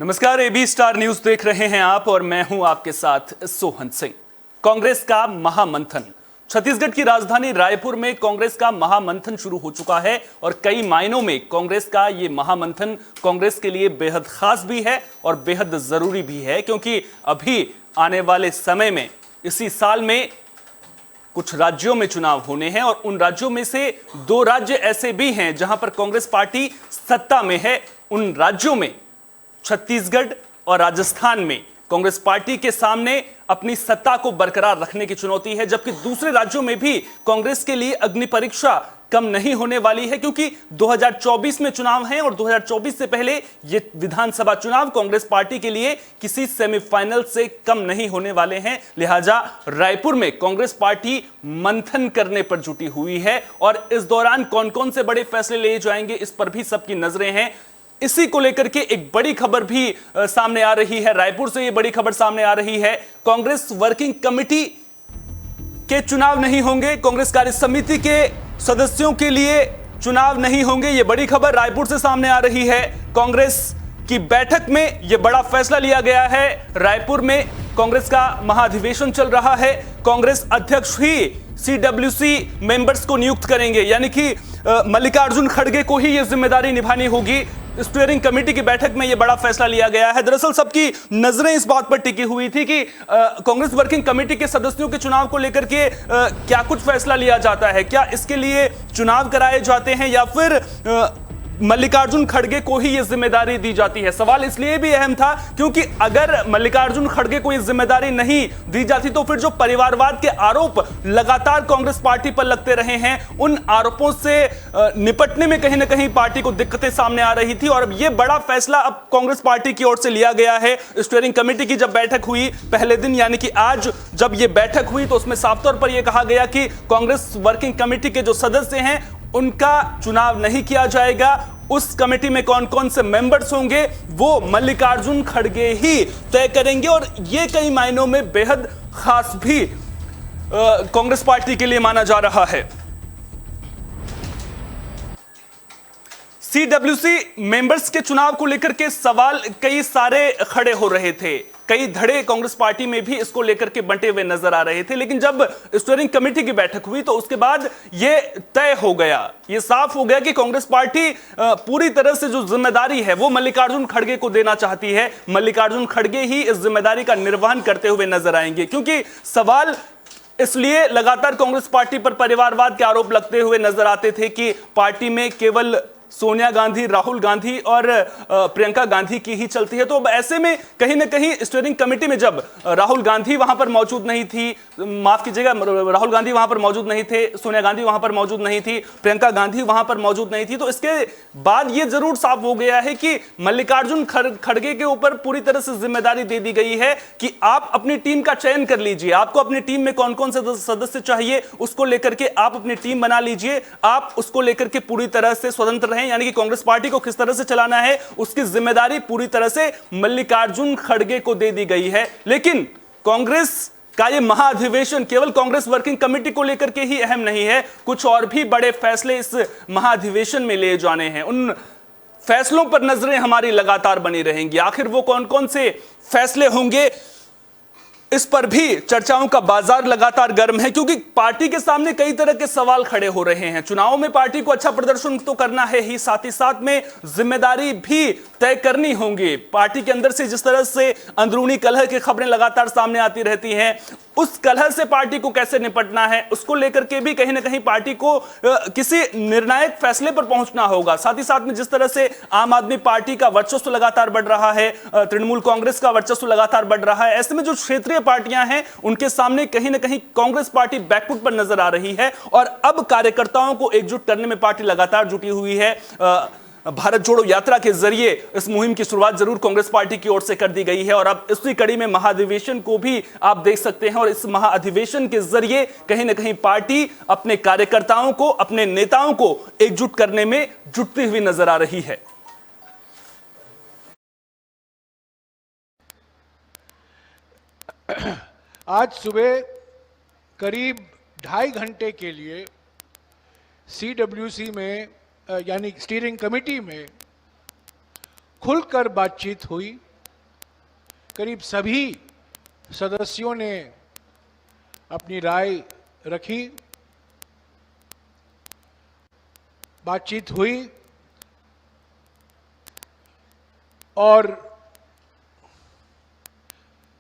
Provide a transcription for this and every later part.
नमस्कार, AB star news देख रहे हैं आप और मैं हूं आपके साथ सोहन सिंह। कांग्रेस का महामंथन। छत्तीसगढ़ की राजधानी रायपुर में कांग्रेस का महामंथन शुरू हो चुका है और कई मायनों में कांग्रेस का ये महामंथन कांग्रेस के लिए बेहद खास भी है और बेहद जरूरी भी है, क्योंकि अभी आने वाले समय में इसी साल में कुछ राज्यों में चुनाव होने हैं और उन राज्यों में से 2 राज्य ऐसे भी हैं जहां पर कांग्रेस पार्टी सत्ता में है। उन राज्यों में छत्तीसगढ़ और राजस्थान में कांग्रेस पार्टी के सामने अपनी सत्ता को बरकरार रखने की चुनौती है, जबकि दूसरे राज्यों में भी कांग्रेस के लिए अग्नि परीक्षा कम नहीं होने वाली है, क्योंकि 2024 में चुनाव हैं और 2024 से पहले ये विधानसभा चुनाव कांग्रेस पार्टी के लिए किसी सेमीफाइनल से कम नहीं होने वाले हैं। लिहाजा रायपुर में कांग्रेस पार्टी मंथन करने पर जुटी हुई है और इस दौरान कौन कौन से बड़े फैसले लिए जाएंगे इस पर भी सबकी नजरें हैं। इसी को लेकर के एक बड़ी खबर भी सामने आ रही है। रायपुर से ये बड़ी खबर सामने आ रही है, कांग्रेस वर्किंग कमेटी के चुनाव नहीं होंगे, कांग्रेस कार्य समिति के सदस्यों के लिए चुनाव नहीं होंगे। ये बड़ी खबर रायपुर से सामने आ रही है। कांग्रेस की बैठक में यह बड़ा फैसला लिया गया है। रायपुर में कांग्रेस का महाधिवेशन चल रहा है। कांग्रेस अध्यक्ष ही सीडब्ल्यूसी मेंबर्स को नियुक्त करेंगे, यानी कि मल्लिकार्जुन खड़गे को ही यह जिम्मेदारी निभानी होगी। स्टीयरिंग कमेटी की बैठक में यह बड़ा फैसला लिया गया है। दरअसल सबकी नजरें इस बात पर टिकी हुई थी कि कांग्रेस वर्किंग कमेटी के सदस्यों के चुनाव को लेकर के क्या कुछ फैसला लिया जाता है, क्या इसके लिए चुनाव कराए जाते हैं या फिर मल्लिकार्जुन खड़गे को ही यह जिम्मेदारी दी जाती है। सवाल इसलिए भी अहम था क्योंकि अगर मल्लिकार्जुन खड़गे को यह जिम्मेदारी नहीं दी जाती तो फिर जो परिवारवाद के आरोप लगातार कांग्रेस पार्टी पर लगते रहे हैं, उन आरोपों से निपटने में कहीं ना कहीं पार्टी को दिक्कतें सामने आ रही थी। और अब यह बड़ा फैसला अब कांग्रेस पार्टी की ओर से लिया गया है। स्टीयरिंग कमेटी की जब बैठक हुई पहले दिन, यानी कि आज जब यह बैठक हुई, तो उसमें साफ तौर पर यह कहा गया कि कांग्रेस वर्किंग कमेटी के जो सदस्य हैं उनका चुनाव नहीं किया जाएगा। उस कमेटी में कौन कौन से मेंबर्स होंगे वो मल्लिकार्जुन खड़गे ही तय करेंगे और ये कई मायनों में बेहद खास भी कांग्रेस पार्टी के लिए माना जा रहा है। सीडब्ल्यूसी मेंबर्स के चुनाव को लेकर के सवाल कई सारे खड़े हो रहे थे, कई धड़े कांग्रेस पार्टी में भी इसको लेकर के बंटे हुए नजर आ रहे थे। लेकिन जब स्टीयरिंग कमेटी की बैठक हुई तो उसके बाद यह तय हो गया, यह साफ हो गया कि कांग्रेस पार्टी पूरी तरह से जो जिम्मेदारी है वो मल्लिकार्जुन खड़गे को देना चाहती है। मल्लिकार्जुन खड़गे ही इस जिम्मेदारी का निर्वहन करते हुए नजर आएंगे, क्योंकि सवाल इसलिए लगातार कांग्रेस पार्टी पर परिवारवाद के आरोप लगते हुए नजर आते थे कि पार्टी में केवल सोनिया गांधी, राहुल गांधी और प्रियंका गांधी की ही चलती है। तो अब ऐसे में कहीं ना कहीं स्टीयरिंग कमेटी में जब राहुल गांधी वहां पर मौजूद नहीं थी, माफ कीजिएगा, राहुल गांधी वहां पर मौजूद नहीं थे, सोनिया गांधी वहां पर मौजूद नहीं थी, प्रियंका गांधी वहां पर मौजूद नहीं थी, तो इसके बाद यह जरूर साफ हो गया है कि मल्लिकार्जुन खड़गे के ऊपर पूरी तरह से जिम्मेदारी दे दी गई है कि आप अपनी टीम का चयन कर लीजिए। आपको अपनी टीम में कौन कौन से सदस्य चाहिए उसको लेकर के आप अपनी टीम बना लीजिए। आप उसको लेकर के पूरी तरह से स्वतंत्र हैं, यानी कि कांग्रेस पार्टी को किस तरह से चलाना है उसकी जिम्मेदारी पूरी तरह से मल्लिकार्जुन खड़गे को दे दी गई है। लेकिन कांग्रेस का यह महाधिवेशन केवल कांग्रेस वर्किंग कमेटी को लेकर के ही अहम नहीं है, कुछ और भी बड़े फैसले इस महाधिवेशन में लिए जाने हैं। उन फैसलों पर नजरें हमारी लगातार बनी रहेंगी। आखिर वो कौन कौन से फैसले होंगे, इस पर भी चर्चाओं का बाजार लगातार गर्म है, क्योंकि पार्टी के सामने कई तरह के सवाल खड़े हो रहे हैं। चुनाव में पार्टी को अच्छा प्रदर्शन तो करना है ही, साथ ही साथ में जिम्मेदारी भी तय करनी होंगी। पार्टी के अंदर से जिस तरह से अंदरूनी कलह की खबरें लगातार सामने आती रहती हैं, उस कलह से पार्टी को कैसे निपटना है उसको लेकर के भी कहीं ना कहीं पार्टी को किसी निर्णायक फैसले पर पहुंचना होगा। साथ ही साथ में जिस तरह से आम आदमी पार्टी का वर्चस्व लगातार बढ़ रहा है, तृणमूल कांग्रेस का वर्चस्व लगातार बढ़ रहा है, ऐसे में जो क्षेत्रीय पार्टियां हैं उनके सामने कहीं ना कहीं कांग्रेस पार्टी बैकफुट पर नजर आ रही है और अब कार्यकर्ताओं को एकजुट करने में पार्टी लगातार जुटी हुई है। भारत जोड़ो यात्रा के जरिए इस मुहिम की शुरुआत जरूर कांग्रेस पार्टी की ओर से कर दी गई है और अब इसी कड़ी में महाधिवेशन को भी आप देख सकते हैं और इस महाधिवेशन के जरिए कहीं ना कहीं पार्टी अपने कार्यकर्ताओं को, अपने नेताओं को एकजुट करने में जुटती हुई नजर आ रही है। आज सुबह करीब 2.5 घंटे के लिए सीडब्ल्यूसी में यानी स्टीयरिंग कमेटी में खुलकर बातचीत हुई करीब सभी सदस्यों ने अपनी राय रखी, बातचीत हुई और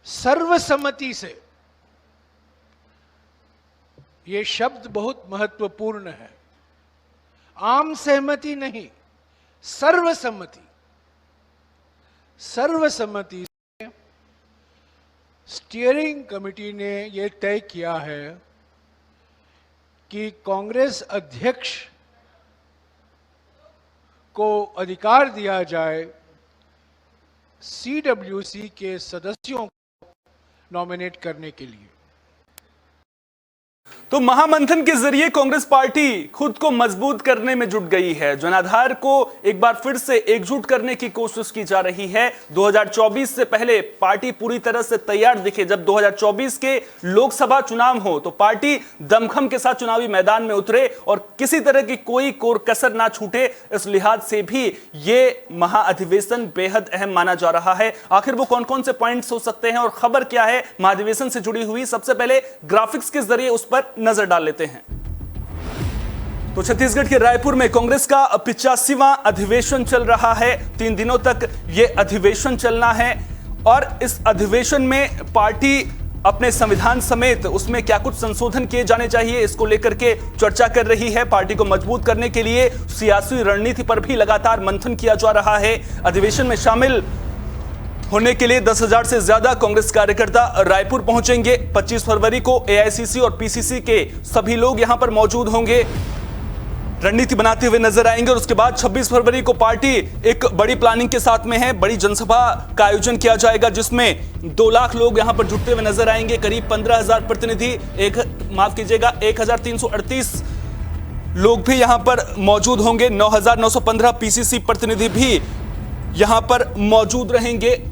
सर्वसम्मति से, ये शब्द बहुत महत्वपूर्ण है, आम सहमति नहीं, सर्वसम्मति, सर्वसम्मति से स्टीयरिंग कमेटी ने यह तय किया है कि कांग्रेस अध्यक्ष को अधिकार दिया जाए सीडब्ल्यूसी के सदस्यों को नॉमिनेट करने के लिए। तो महामंथन के जरिए कांग्रेस पार्टी खुद को मजबूत करने में जुट गई है। जनाधार को एक बार फिर से एकजुट करने की कोशिश की जा रही है। 2024 से पहले पार्टी पूरी तरह से तैयार दिखे। जब 2024 के लोकसभा चुनाव हो तो पार्टी दमखम के साथ चुनावी मैदान में उतरे और किसी तरह की कोई कोर कसर ना छूटे। इस लिहाज से भी ये महाअधिवेशन बेहद अहम माना जा रहा है। आखिर वो कौन कौन से पॉइंट्स हो सकते हैं और खबर क्या है महाअधिवेशन से जुड़ी हुई, सबसे पहले ग्राफिक्स के जरिए उस पर नजर डाल लेते हैं। तो छत्तीसगढ़ के रायपुर में कांग्रेस का 85वां अधिवेशन चल रहा है। 3 दिनों तक यह अधिवेशन चलना है और इस अधिवेशन में पार्टी अपने संविधान समेत उसमें क्या कुछ संशोधन किए जाने चाहिए, इसको लेकर के चर्चा कर रही है। पार्टी को मजबूत करने के लिए सियासी रणनीति पर भी लगातार मंथन किया जा रहा है। अधिवेशन में शामिल होने के लिए 10,000 से ज्यादा कांग्रेस कार्यकर्ता रायपुर पहुंचेंगे। 25 फरवरी को एआईसीसी और पीसीसी के सभी लोग यहां पर मौजूद होंगे, रणनीति बनाते हुए नजर आएंगे। और उसके बाद 26 फरवरी को पार्टी एक बड़ी प्लानिंग के साथ में है। बड़ी जनसभा का आयोजन किया जाएगा जिसमें 2 लाख लोग यहां पर जुटते हुए नजर आएंगे। करीब 15,000 प्रतिनिधि, 1338 लोग भी यहां पर मौजूद होंगे। 9,915 पीसीसी प्रतिनिधि भी यहां पर मौजूद रहेंगे।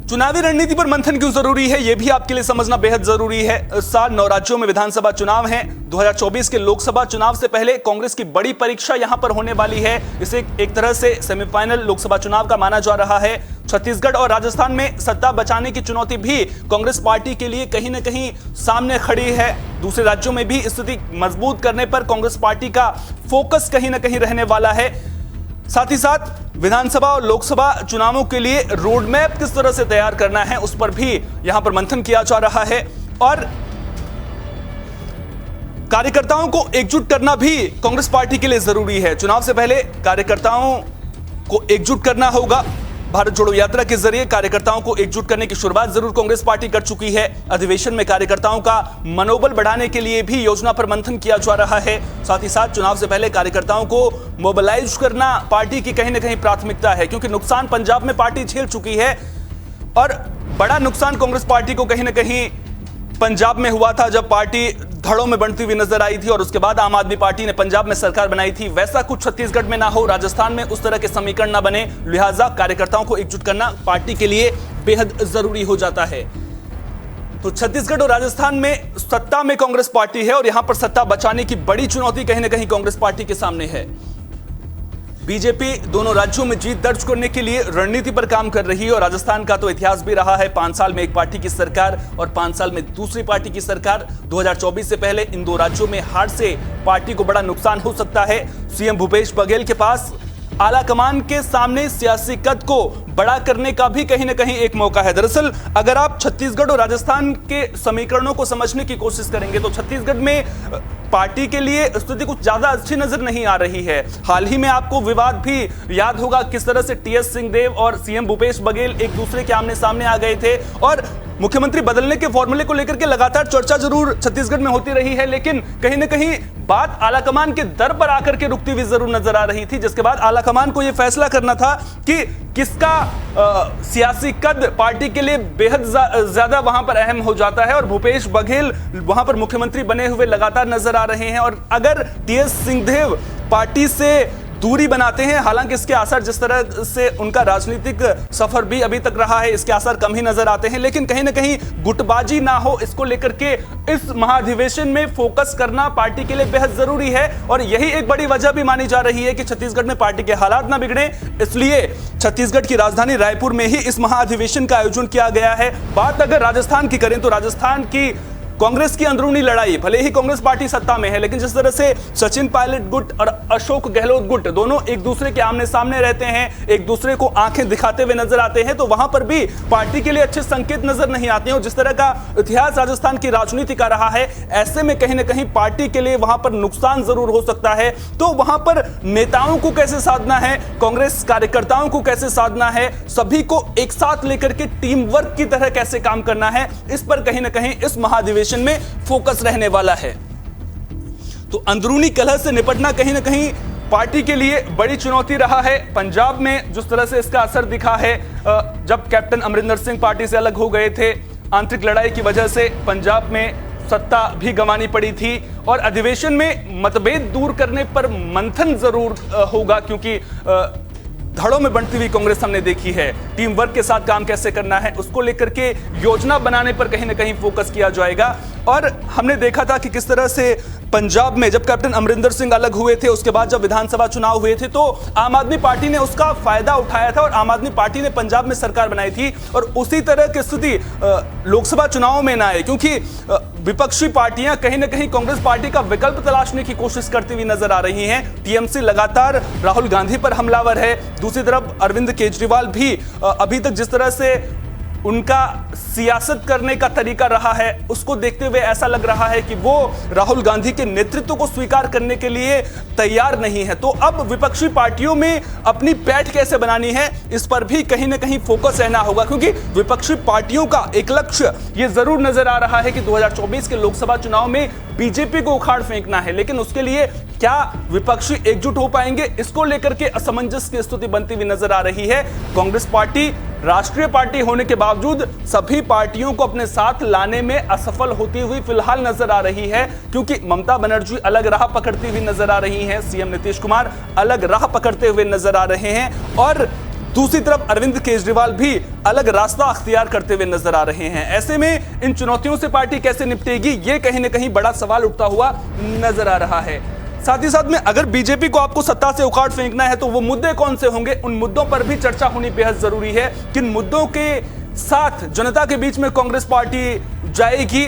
चुनावी रणनीति पर मंथन क्यों जरूरी है, यह भी आपके लिए समझना बेहद जरूरी है। इस साल 9 राज्यों में विधानसभा चुनाव हैं। 2024 के लोकसभा चुनाव से पहले कांग्रेस की बड़ी परीक्षा यहां पर होने वाली है। इसे एक तरह से सेमीफाइनल लोकसभा चुनाव का माना जा रहा है। छत्तीसगढ़ और राजस्थान में सत्ता बचाने की चुनौती भी कांग्रेस पार्टी के लिए कहीं ना कहीं सामने खड़ी है। दूसरे राज्यों में भी स्थिति मजबूत करने पर कांग्रेस पार्टी का फोकस कहीं ना कहीं रहने वाला है। साथ ही साथ विधानसभा और लोकसभा चुनावों के लिए रोड मैप किस तरह से तैयार करना है उस पर भी यहां पर मंथन किया जा रहा है। और कार्यकर्ताओं को एकजुट करना भी कांग्रेस पार्टी के लिए जरूरी है। चुनाव से पहले कार्यकर्ताओं को एकजुट करना होगा। भारत जोड़ो यात्रा के जरिए कार्यकर्ताओं को एकजुट करने की शुरुआत जरूर कांग्रेस पार्टी कर चुकी है। अधिवेशन में कार्यकर्ताओं का मनोबल बढ़ाने के लिए भी योजना पर मंथन किया जा रहा है। साथ ही साथ चुनाव से पहले कार्यकर्ताओं को मोबिलाइज करना पार्टी की कहीं ना कहीं प्राथमिकता है, क्योंकि नुकसान पंजाब में पार्टी झेल चुकी है और बड़ा नुकसान कांग्रेस पार्टी को कहीं ना कहीं पंजाब में हुआ था जब पार्टी धड़ों में बढ़ती हुई नजर आई थी और उसके बाद आम आदमी पार्टी ने पंजाब में सरकार बनाई थी। वैसा कुछ छत्तीसगढ़ में ना हो, राजस्थान में उस तरह के समीकरण ना बने, लिहाजा कार्यकर्ताओं को एकजुट करना पार्टी के लिए बेहद जरूरी हो जाता है। तो छत्तीसगढ़ और राजस्थान में सत्ता में कांग्रेस पार्टी है और यहां पर सत्ता बचाने की बड़ी चुनौती कहीं ना कहीं कांग्रेस पार्टी के सामने है। बीजेपी दोनों राज्यों में जीत दर्ज करने के लिए रणनीति पर काम कर रही है और राजस्थान का तो इतिहास भी रहा है। 5 साल में एक पार्टी की सरकार और 5 साल में दूसरी पार्टी की सरकार। 2024 से पहले इन 2 राज्यों में हार से पार्टी को बड़ा नुकसान हो सकता है। सीएम भूपेश बघेल के पास आला कमान के सामने सियासी कद को बड़ा करने का भी कहीं ना कहीं एक मौका है। दरअसल अगर आप छत्तीसगढ़ और राजस्थान के समीकरणों को समझने की कोशिश करेंगे तो छत्तीसगढ़ में पार्टी के लिए स्थिति कुछ ज्यादा अच्छी नजर नहीं आ रही है। हाल ही में आपको विवाद भी याद होगा किस तरह से टीएस सिंहदेव और सीएम भूपेश बघेल एक दूसरे के आमने सामने आ गए थे और मुख्यमंत्री बदलने के फॉर्मूले को लेकर के लगातार चर्चा जरूर छत्तीसगढ़ में होती रही है, लेकिन कहीं ना कहीं बात आलाकमान के दर पर आकर के रुकती हुई जरूर नजर आ रही थी, जिसके बाद आलाकमान को यह फैसला करना था कि किसका सियासी कद पार्टी के लिए बेहद ज्यादा वहां पर अहम हो जाता है। और भूपेश बघेल वहां पर मुख्यमंत्री बने हुए लगातार नजर आ रहे हैं और अगर टीएस सिंहदेव पार्टी से दूरी बनाते हैं, हालांकि इसके आसार जिस तरह से उनका राजनीतिक सफर भी अभी तक रहा है इसके आसार कम ही नजर आते हैं, लेकिन कहीं ना कहीं गुटबाजी ना हो इसको लेकर के इस महाधिवेशन में फोकस करना पार्टी के लिए बेहद जरूरी है। और यही एक बड़ी वजह भी मानी जा रही है कि छत्तीसगढ़ में पार्टी के हालात ना बिगड़े, इसलिए छत्तीसगढ़ की राजधानी रायपुर में ही इस महाअधिवेशन का आयोजन किया गया है। बात अगर राजस्थान की करें तो राजस्थान की कांग्रेस की अंदरूनी लड़ाई, भले ही कांग्रेस पार्टी सत्ता में है, लेकिन जिस तरह से सचिन पायलट गुट और अशोक गहलोत गुट दोनों एक दूसरे के आमने सामने रहते हैं, एक दूसरे को आंखें दिखाते हुए नजर आते हैं, तो वहां पर भी पार्टी के लिए अच्छे संकेत नजर नहीं आते हैं। और जिस तरह का इतिहास राजस्थान की राजनीति का रहा है, ऐसे में कहीं ना कहीं पार्टी के लिए वहां पर नुकसान जरूर हो सकता है। तो वहां पर नेताओं को कैसे साधना है, कांग्रेस कार्यकर्ताओं को कैसे साधना है, सभी को एक साथ लेकर के टीम वर्क की तरह कैसे काम करना है, इस पर कहीं ना कहीं इस महाधिवेशन में फोकस रहने वाला है। तो अंदरूनी कलह से निपटना कहीं ना कहीं पार्टी के लिए बड़ी चुनौती रहा है। पंजाब में जिस तरह से इसका असर दिखा है, जब कैप्टन अमरिंदर सिंह पार्टी से अलग हो गए थे, आंतरिक लड़ाई की वजह से पंजाब में सत्ता भी गंवानी पड़ी थी और अधिवेशन में मतभेद दूर करने पर मंथन जरूर होगा, क्योंकि धड़ों में बढ़ती हुई कांग्रेस हमने देखी है। टीम वर्क के साथ काम कैसे करना है, उसको लेकर के योजना बनाने पर कहीं ना कहीं फोकस किया जाएगा। और हमने देखा था कि किस तरह से पंजाब में जब कैप्टन अमरिंदर सिंह अलग हुए थे, उसके बाद जब विधानसभा चुनाव हुए थे, तो आम आदमी पार्टी ने उसका फायदा उठाया था और आम आदमी पार्टी ने पंजाब में सरकार बनाई थी। और उसी तरह की स्थिति लोकसभा चुनाव में ना आए, क्योंकि विपक्षी पार्टियां कहीं ना कहीं कांग्रेस पार्टी का विकल्प तलाशने की कोशिश करती हुई नजर आ रही हैं। टीएमसी लगातार राहुल गांधी पर हमलावर है, दूसरी तरफ अरविंद केजरीवाल भी अभी तक जिस तरह से उनका सियासत करने का तरीका रहा है, उसको देखते हुए ऐसा लग रहा है कि वो राहुल गांधी के नेतृत्व को स्वीकार करने के लिए तैयार नहीं है। तो अब विपक्षी पार्टियों में अपनी पैठ कैसे बनानी है, इस पर भी कहीं ना कहीं फोकस रहना होगा, क्योंकि विपक्षी पार्टियों का एक लक्ष्य ये जरूर नजर आ रहा है कि 2024 के लोकसभा चुनाव में बीजेपी को उखाड़ फेंकना है, लेकिन उसके लिए क्या विपक्षी एकजुट हो पाएंगे, इसको लेकर के असमंजस की स्थिति बनती हुई नजर आ रही है। कांग्रेस पार्टी राष्ट्रीय पार्टी होने के बावजूद सभी पार्टियों को अपने साथ लाने में असफल होती हुई फिलहाल नजर आ रही है, क्योंकि ममता बनर्जी अलग राह पकड़ती हुई नजर आ रही हैं, सीएम नीतीश कुमार अलग राह पकड़ते हुए नजर आ रहे हैं और दूसरी तरफ अरविंद केजरीवाल भी अलग रास्ता अख्तियार करते हुए नजर आ रहे हैं। ऐसे में इन चुनौतियों से पार्टी कैसे निपटेगी, ये कहीं ना कहीं बड़ा सवाल उठता हुआ नजर आ रहा है। साथ ही साथ में अगर बीजेपी को आपको सत्ता से उखाड़ फेंकना है तो वो मुद्दे कौन से होंगे, उन मुद्दों पर भी चर्चा होनी बेहद जरूरी है। किन मुद्दों के साथ जनता के बीच में कांग्रेस पार्टी जाएगी,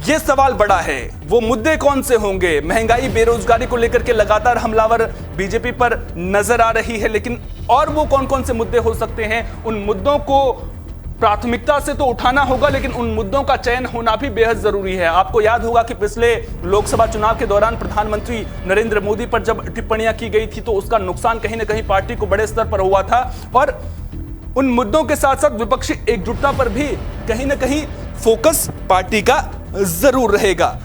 ये सवाल बड़ा है। वो मुद्दे कौन से होंगे, महंगाई बेरोजगारी को लेकर के लगातार हमलावर बीजेपी पर नजर आ रही है, लेकिन और वो कौन कौन से मुद्दे हो सकते हैं, उन मुद्दों को प्राथमिकता से तो उठाना होगा, लेकिन उन मुद्दों का चयन होना भी बेहद जरूरी है। आपको याद होगा कि पिछले लोकसभा चुनाव के दौरान प्रधानमंत्री नरेंद्र मोदी पर जब टिप्पणियां की गई थी, तो उसका नुकसान कहीं ना कहीं पार्टी को बड़े स्तर पर हुआ था और उन मुद्दों के साथ साथ विपक्षी एकजुटता पर भी कहीं ना कहीं फोकस पार्टी का जरूर रहेगा।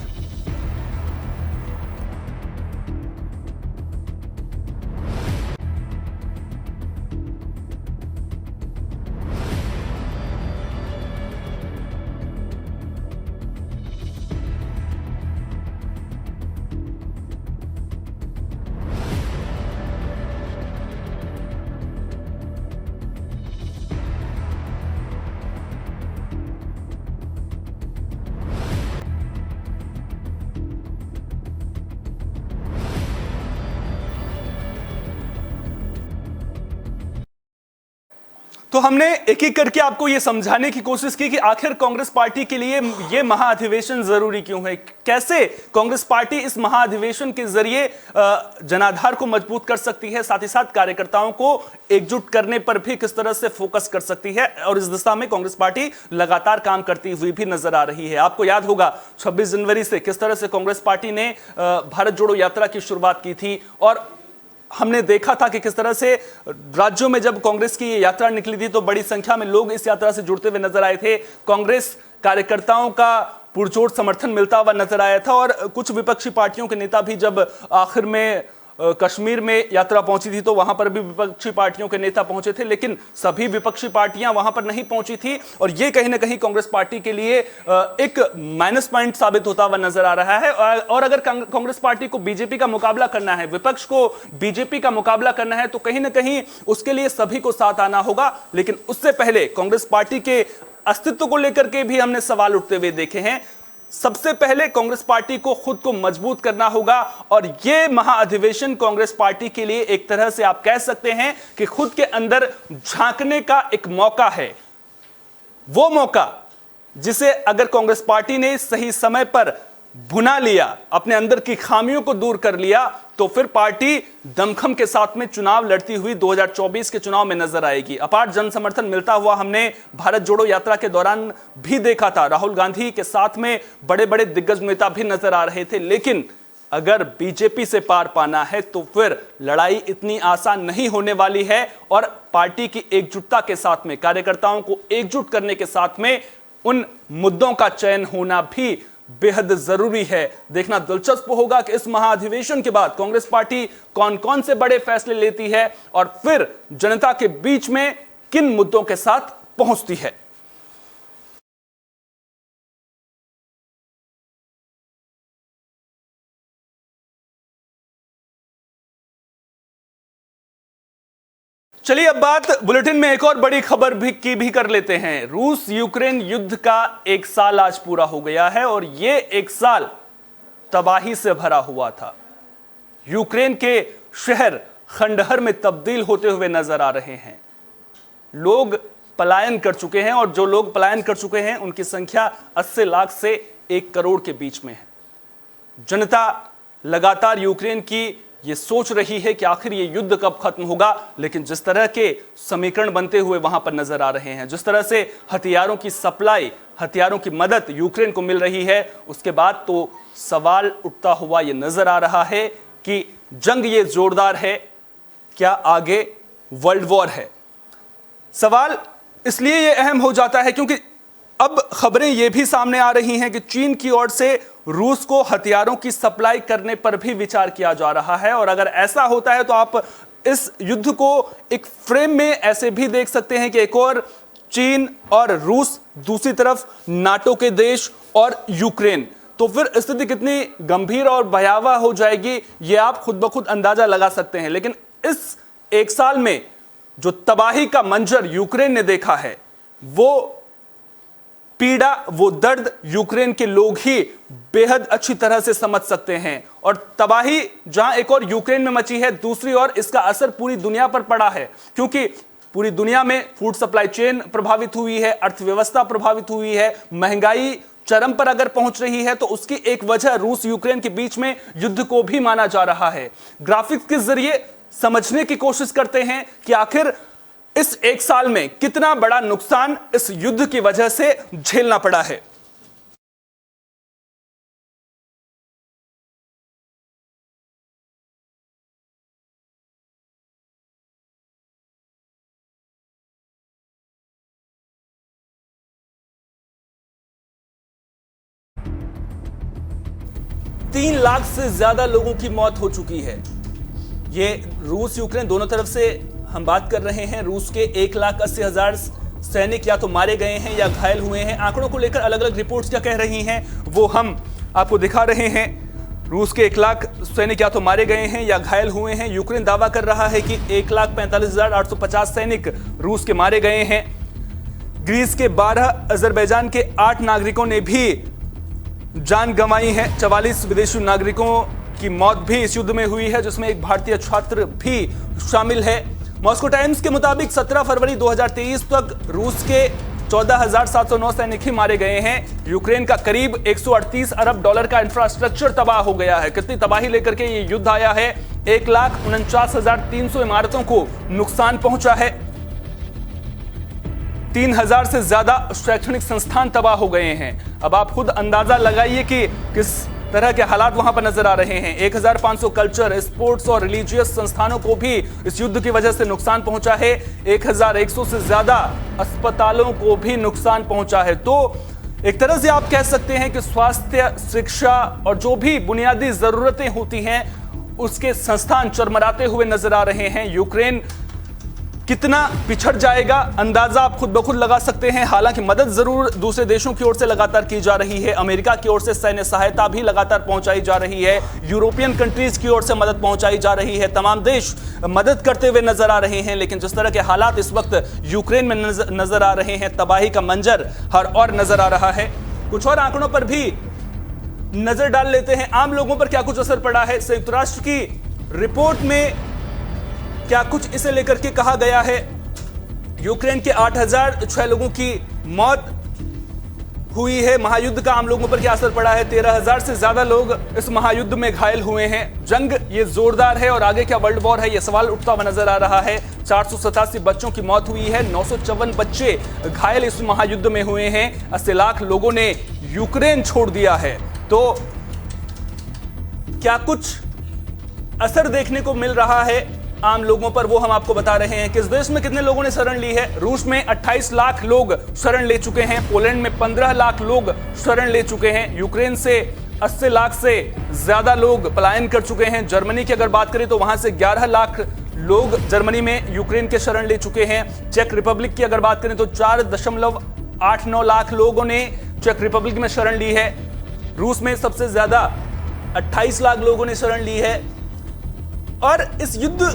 तो हमने एक एक करके आपको यह समझाने की कोशिश की कि आखिर कांग्रेस पार्टी के लिए यह महाअधिवेशन जरूरी क्यों है, कैसे कांग्रेस पार्टी इस महाअधिवेशन के जरिए जनाधार को मजबूत कर सकती है, साथ ही साथ कार्यकर्ताओं को एकजुट करने पर भी किस तरह से फोकस कर सकती है, और इस दिशा में कांग्रेस पार्टी लगातार काम करती हुई भी नजर आ रही है। आपको याद होगा 26 जनवरी से किस तरह से कांग्रेस पार्टी ने भारत जोड़ो यात्रा की शुरुआत की थी और हमने देखा था कि किस तरह से राज्यों में जब कांग्रेस की ये यात्रा निकली थी तो बड़ी संख्या में लोग इस यात्रा से जुड़ते हुए नजर आए थे। कांग्रेस कार्यकर्ताओं का पुरजोर समर्थन मिलता हुआ नजर आया था और कुछ विपक्षी पार्टियों के नेता भी जब आखिर में कश्मीर में यात्रा पहुंची थी तो वहां पर भी विपक्षी पार्टियों के नेता पहुंचे थे, लेकिन सभी विपक्षी पार्टियां वहां पर नहीं पहुंची थी और यह कहीं ना कहीं कांग्रेस पार्टी के लिए एक माइनस पॉइंट साबित होता हुआ नजर आ रहा है। और अगर कांग्रेस पार्टी को बीजेपी का मुकाबला करना है, विपक्ष को बीजेपी का मुकाबला करना है, तो कहीं ना कहीं उसके लिए सभी को साथ आना होगा। लेकिन उससे पहले कांग्रेस पार्टी के अस्तित्व को लेकर के भी हमने सवाल उठते हुए देखे हैं। सबसे पहले कांग्रेस पार्टी को खुद को मजबूत करना होगा और यह महाअधिवेशन कांग्रेस पार्टी के लिए एक तरह से आप कह सकते हैं कि खुद के अंदर झांकने का एक मौका है। वो मौका जिसे अगर कांग्रेस पार्टी ने सही समय पर भुना लिया, अपने अंदर की खामियों को दूर कर लिया, तो फिर पार्टी दमखम के साथ में चुनाव लड़ती हुई 2024 के चुनाव में नजर आएगी। अपार जन समर्थन मिलता हुआ हमने भारत जोड़ो यात्रा के दौरान भी देखा था। राहुल गांधी के साथ में बड़े बड़े दिग्गज नेता भी नजर आ रहे थे, लेकिन अगर बीजेपी से पार पाना है तो फिर लड़ाई इतनी आसान नहीं होने वाली है और पार्टी की एकजुटता के साथ में, कार्यकर्ताओं को एकजुट करने के साथ में उन मुद्दों का चयन होना भी बेहद जरूरी है। देखना दिलचस्प होगा कि इस महाअधिवेशन के बाद कांग्रेस पार्टी कौन कौन से बड़े फैसले लेती है और फिर जनता के बीच में किन मुद्दों के साथ पहुंचती है। चलिए अब बात बुलेटिन में एक और बड़ी खबर भी कर लेते हैं। रूस यूक्रेन युद्ध का 1 साल आज पूरा हो गया है और यह 1 साल तबाही से भरा हुआ था। यूक्रेन के शहर खंडहर में तब्दील होते हुए नजर आ रहे हैं। लोग पलायन कर चुके हैं और जो लोग पलायन कर चुके हैं उनकी संख्या 80 लाख से 1 करोड़ के बीच में है। जनता लगातार यूक्रेन की ये सोच रही है कि आखिर ये युद्ध कब खत्म होगा, लेकिन जिस तरह के समीकरण बनते हुए वहां पर नजर आ रहे हैं, जिस तरह से हथियारों की सप्लाई, हथियारों की मदद यूक्रेन को मिल रही है, उसके बाद तो सवाल उठता हुआ ये नजर आ रहा है कि जंग ये जोरदार है, क्या आगे वर्ल्ड वॉर है। सवाल इसलिए ये अहम हो जाता है क्योंकि अब खबरें ये भी सामने आ रही हैं कि चीन की ओर से रूस को हथियारों की सप्लाई करने पर भी विचार किया जा रहा है। और अगर ऐसा होता है तो आप इस युद्ध को एक फ्रेम में ऐसे भी देख सकते हैं कि एक और चीन और रूस, दूसरी तरफ नाटो के देश और यूक्रेन, तो फिर स्थिति कितनी गंभीर और भयावह हो जाएगी ये आप खुद ब खुद अंदाजा लगा सकते हैं। लेकिन इस 1 साल में जो तबाही का मंजर यूक्रेन ने देखा है, वो पीड़ा, वो दर्द यूक्रेन के लोग ही बेहद अच्छी तरह से समझ सकते हैं। और तबाही जहां एक और यूक्रेन में मची है, दूसरी ओर इसका असर पूरी दुनिया पर पड़ा है, क्योंकि पूरी दुनिया में फूड सप्लाई चेन प्रभावित हुई है, अर्थव्यवस्था प्रभावित हुई है, महंगाई चरम पर अगर पहुंच रही है तो उसकी एक वजह रूस यूक्रेन के बीच में युद्ध को भी माना जा रहा है। ग्राफिक्स के जरिए समझने की कोशिश करते हैं कि आखिर इस 1 साल में कितना बड़ा नुकसान इस युद्ध की वजह से झेलना पड़ा है। तीन लाख से ज्यादा लोगों की मौत हो चुकी है। ये रूस यूक्रेन दोनों तरफ से हम बात कर रहे हैं। रूस के 1,80,000 सैनिक या तो मारे गए हैं या घायल हुए हैं। आंकड़ों को लेकर अलग अलग रिपोर्ट्स क्या कह रही हैं वो हम आपको दिखा रहे हैं। रूस के 1 लाख सैनिक या तो मारे गए हैं या घायल हुए हैं। यूक्रेन दावा कर रहा है कि 1,45,850 सैनिक रूस के मारे गए हैं। ग्रीस के 12, अजरबैजान के 8 नागरिकों ने भी जान गंवाई है। 44 विदेशी नागरिकों की मौत भी इस युद्ध में हुई है, जिसमें एक भारतीय छात्र भी शामिल है। मॉस्को टाइम्स के मुताबिक 17 फरवरी 2023 तक रूस के 14,709 सैनिक ही मारे गए हैं। यूक्रेन का करीब 138 अरब डॉलर का इंफ्रास्ट्रक्चर तबाह हो गया है। कितनी तबाही लेकर के ये युद्ध आया है। 1,49,300 इमारतों को नुकसान पहुंचा है। 3,000 से ज्यादा शैक्षणिक संस्थान तबाह हो गए हैं। अब आप खुद अंदाजा लगाइए कि किस तरह के हालात वहां पर नजर आ रहे हैं। 1,500 कल्चर, स्पोर्ट्स और रिलीजियस संस्थानों को भी इस युद्ध की वजह से नुकसान पहुंचा है। 1,100 से ज्यादा अस्पतालों को भी नुकसान पहुंचा है। तो एक तरह से आप कह सकते हैं कि स्वास्थ्य, शिक्षा और जो भी बुनियादी जरूरतें होती हैं उसके संस्थान चरमराते हुए नजर आ रहे हैं। यूक्रेन कितना पिछड़ जाएगा अंदाजा आप खुद ब खुद लगा सकते हैं। हालांकि मदद जरूर दूसरे देशों की ओर से लगातार की जा रही है। अमेरिका की ओर से सैन्य सहायता भी लगातार पहुंचाई जा रही है। यूरोपियन कंट्रीज की ओर से मदद पहुंचाई जा रही है। तमाम देश मदद करते हुए नजर आ रहे हैं। लेकिन जिस तरह के हालात इस वक्त यूक्रेन में नजर आ रहे हैं, तबाही का मंजर हर और नजर आ रहा है। कुछ और आंकड़ों पर भी नजर डाल लेते हैं आम लोगों पर क्या कुछ असर पड़ा है। संयुक्त राष्ट्र की रिपोर्ट में क्या कुछ इसे लेकर के कहा गया है। यूक्रेन के 8,006 लोगों की मौत हुई है। महायुद्ध का आम लोगों पर क्या असर पड़ा है। 13,000 से ज्यादा लोग इस महायुद्ध में घायल हुए हैं। जंग ये जोरदार है और आगे क्या वर्ल्ड वॉर है, यह सवाल उठता हुआ नजर आ रहा है। 487 बच्चों की मौत हुई है। 954 बच्चे घायल इस महायुद्ध में हुए हैं। 80 लाख लोगों ने यूक्रेन छोड़ दिया है। तो क्या कुछ असर देखने को मिल रहा है आम लोगों पर, वो हम आपको बता रहे हैं। किस देश में कितने लोगों ने शरण ली है। रूस में 28 लाख लोग शरण ले चुके हैं। पोलैंड में 15 लाख लोग शरण ले चुके हैं। यूक्रेन से 80 लाख से ज्यादा लोग पलायन कर चुके हैं। जर्मनी की अगर बात करें तो वहां से 11 लाख लोग जर्मनी में यूक्रेन के शरण ले चुके हैं। चेक रिपब्लिक की अगर बात करें तो 4.89 लाख लोगों ने चेक रिपब्लिक में शरण ली है। रूस में सबसे ज्यादा 28 लाख लोगों ने शरण ली है। और इस युद्ध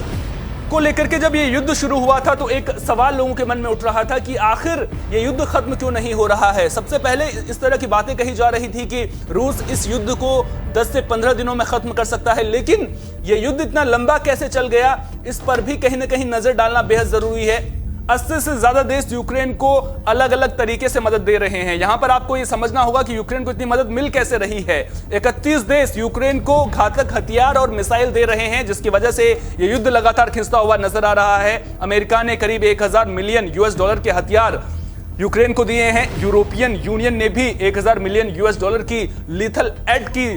को लेकर के जब ये युद्ध शुरू हुआ था तो एक सवाल लोगों के मन में उठ रहा था कि आखिर ये युद्ध खत्म क्यों नहीं हो रहा है। सबसे पहले इस तरह की बातें कही जा रही थी कि रूस इस युद्ध को 10 से 15 दिनों में खत्म कर सकता है, लेकिन ये युद्ध इतना लंबा कैसे चल गया, इस पर भी कहीं ना कहीं नजर डालना बेहद जरूरी है। 80 से ज्यादा देश यूक्रेन को अलग अलग तरीके से मदद दे रहे हैं। यहां पर आपको यह समझना होगा कि यूक्रेन को इतनी मदद मिल कैसे रही है। 31 देश यूक्रेन को घातक हथियार और मिसाइल दे रहे हैं, जिसकी वजह से यह युद्ध लगातार खिंचता हुआ नजर आ रहा है। अमेरिका ने करीब 1000 मिलियन US डॉलर के हथियार यूक्रेन को दिए हैं। यूरोपियन यूनियन ने भी 1000 मिलियन US डॉलर की लीथल एड की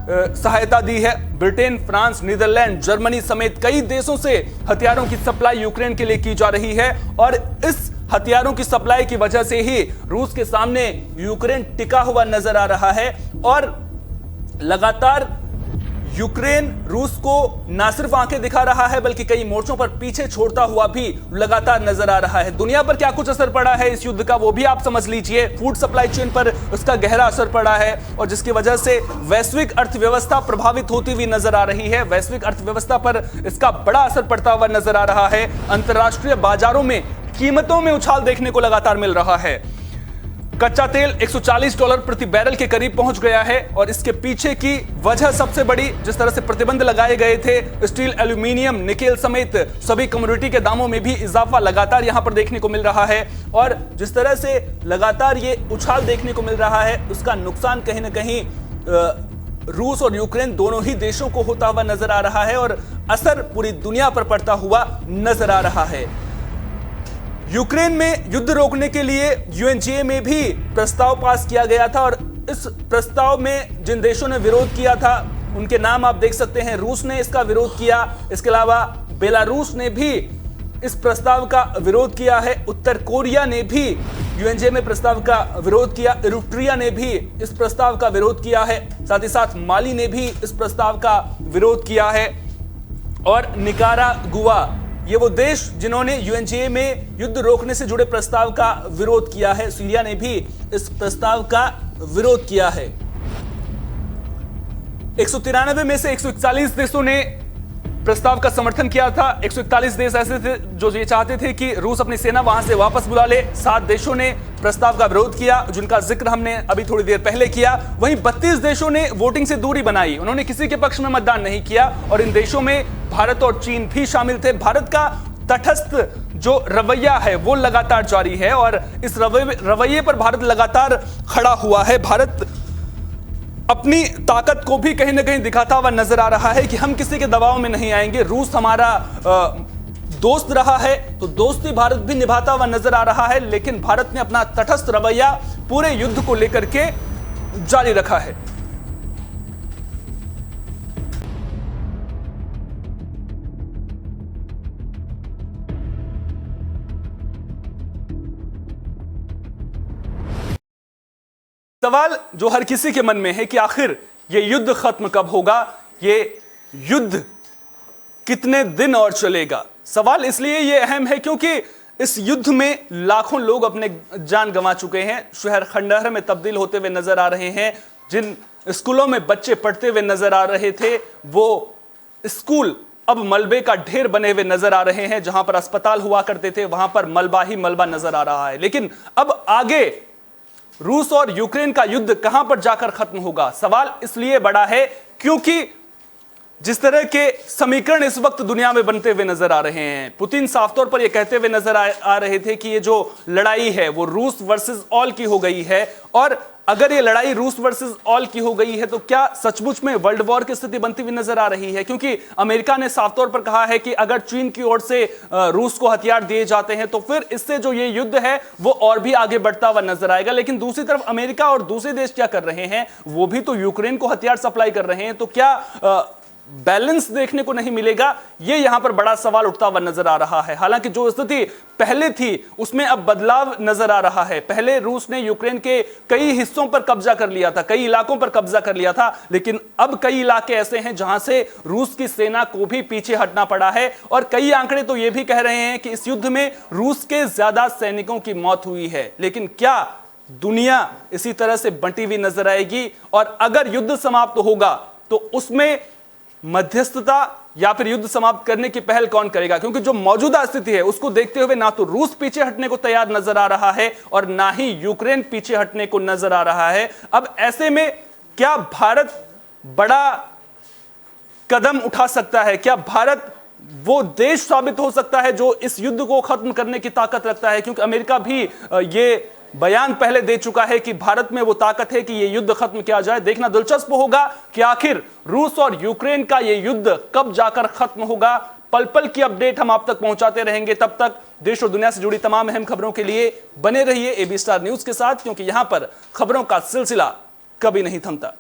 सहायता दी है। ब्रिटेन, फ्रांस, नीदरलैंड, जर्मनी समेत कई देशों से हथियारों की सप्लाई यूक्रेन के लिए की जा रही है और इस हथियारों की सप्लाई की वजह से ही रूस के सामने यूक्रेन टिका हुआ नजर आ रहा है। और लगातार यूक्रेन रूस को न सिर्फ आंखें दिखा रहा है बल्कि कई मोर्चों पर पीछे छोड़ता हुआ भी लगातार नजर आ रहा है। दुनिया पर क्या कुछ असर पड़ा है इस युद्ध का, वो भी आप समझ लीजिए। फूड सप्लाई चेन पर उसका गहरा असर पड़ा है और जिसकी वजह से वैश्विक अर्थव्यवस्था प्रभावित होती हुई नजर आ रही है। वैश्विक अर्थव्यवस्था पर इसका बड़ा असर पड़ता हुआ नजर आ रहा है। अंतर्राष्ट्रीय बाजारों में कीमतों में उछाल देखने को लगातार मिल रहा है। कच्चा तेल $140 प्रति बैरल के करीब पहुंच गया है और इसके पीछे की वजह सबसे बड़ी, जिस तरह से प्रतिबंध लगाए गए थे, स्टील, एल्यूमिनियम, निकेल समेत सभी कमोडिटी के दामों में भी इजाफा लगातार यहां पर देखने को मिल रहा है। और जिस तरह से लगातार ये उछाल देखने को मिल रहा है, उसका नुकसान कहीं ना कहीं रूस और यूक्रेन दोनों ही देशों को होता हुआ नजर आ रहा है और असर पूरी दुनिया पर पड़ता हुआ नजर आ रहा है। यूक्रेन में युद्ध रोकने के लिए UNGA में भी प्रस्ताव पास किया गया था और इस प्रस्ताव में जिन देशों ने विरोध किया था उनके नाम आप देख सकते हैं। रूस ने इसका विरोध किया, इसके अलावा बेलारूस ने भी इस प्रस्ताव का विरोध किया है। उत्तर कोरिया ने भी UNGA में प्रस्ताव का विरोध किया। इरिट्रिया ने भी इस प्रस्ताव का विरोध किया है। साथ ही साथ माली ने भी इस प्रस्ताव का विरोध किया है और निकारागुआ, ये वो देश जिन्होंने UNGA में युद्ध रोकने से जुड़े प्रस्ताव का विरोध किया है। सीरिया ने भी इस प्रस्ताव का विरोध किया है। 193 में से 141 देशों ने प्रस्ताव का समर्थन किया था। 141 देश ऐसे थे जो ये चाहते थे कि रूस अपनी सेना वहां से वापस बुला ले। 7 देशों ने प्रस्ताव का विरोध किया, जिनका जिक्र हमने अभी थोड़ी देर पहले किया। वहीं 32 देशों ने वोटिंग से दूरी बनाई, उन्होंने किसी के पक्ष में मतदान नहीं किया और इन देशों में भारत और चीन भी शामिल थे। भारत का तटस्थ जो रवैया है वो लगातार जारी है और इस रवैये पर भारत लगातार खड़ा हुआ है। भारत अपनी ताकत को भी कहीं ना कहीं दिखाता हुआ नजर आ रहा है कि हम किसी के दबाव में नहीं आएंगे। रूस हमारा दोस्त रहा है तो दोस्ती भारत भी निभाता हुआ नजर आ रहा है, लेकिन भारत ने अपना तटस्थ रवैया पूरे युद्ध को लेकर के जारी रखा है। सवाल जो हर किसी के मन में है कि आखिर ये युद्ध खत्म कब होगा, ये युद्ध कितने दिन और चलेगा। सवाल इसलिए ये अहम है क्योंकि इस युद्ध में लाखों लोग अपने जान गंवा चुके हैं। शहर खंडहर में तब्दील होते हुए नजर आ रहे हैं। जिन स्कूलों में बच्चे पढ़ते हुए नजर आ रहे थे वो स्कूल अब मलबे का ढेर बने हुए नजर आ रहे हैं। जहां पर अस्पताल हुआ करते थे वहां पर मलबा ही मलबा नजर आ रहा है। लेकिन अब आगे रूस और यूक्रेन का युद्ध कहां पर जाकर खत्म होगा? सवाल इसलिए बड़ा है क्योंकि जिस तरह के समीकरण इस वक्त दुनिया में बनते हुए नजर आ रहे हैं, पुतिन साफ तौर पर यह कहते हुए नजर आ रहे थे कि ये जो लड़ाई है वो रूस वर्सेस ऑल की हो गई है, और अगर ये लड़ाई रूस वर्सेस ऑल की हो गई है तो क्या सचमुच में वर्ल्ड वॉर की स्थिति बनती हुई नजर आ रही है? क्योंकि अमेरिका ने साफ तौर पर कहा है कि अगर चीन की ओर से रूस को हथियार दिए जाते हैं तो फिर इससे जो ये युद्ध है वो और भी आगे बढ़ता हुआ नजर आएगा। लेकिन दूसरी तरफ अमेरिका और दूसरे देश क्या कर रहे हैं? वो भी तो यूक्रेन को हथियार सप्लाई कर रहे हैं। तो क्या बैलेंस देखने को नहीं मिलेगा? यह यहां पर बड़ा सवाल उठता हुआ नजर आ रहा है। हालांकि जो स्थिति पहले थी उसमें अब बदलाव नजर आ रहा है। पहले रूस ने यूक्रेन के कई हिस्सों पर कब्जा कर लिया था, कई इलाकों पर कब्जा कर लिया था, लेकिन अब कई इलाके ऐसे हैं जहां से रूस की सेना को भी पीछे हटना पड़ा है। और कई आंकड़े तो यह भी कह रहे हैं कि इस युद्ध में रूस के ज्यादा सैनिकों की मौत हुई है। लेकिन क्या दुनिया इसी तरह से बंटी हुई नजर आएगी? और अगर युद्ध समाप्त होगा तो उसमें मध्यस्थता या फिर युद्ध समाप्त करने की पहल कौन करेगा? क्योंकि जो मौजूदा स्थिति है उसको देखते हुए ना तो रूस पीछे हटने को तैयार नजर आ रहा है और ना ही यूक्रेन पीछे हटने को नजर आ रहा है। अब ऐसे में क्या भारत बड़ा कदम उठा सकता है? क्या भारत वो देश साबित हो सकता है जो इस युद्ध को खत्म करने की ताकत रखता है? क्योंकि अमेरिका भी ये बयान पहले दे चुका है कि भारत में वो ताकत है कि ये युद्ध खत्म किया जाए। देखना दिलचस्प होगा कि आखिर रूस और यूक्रेन का ये युद्ध कब जाकर खत्म होगा। पल पल की अपडेट हम आप तक पहुंचाते रहेंगे। तब तक देश और दुनिया से जुड़ी तमाम अहम खबरों के लिए बने रहिए AB स्टार न्यूज के साथ, क्योंकि यहां पर खबरों का सिलसिला कभी नहीं थमता।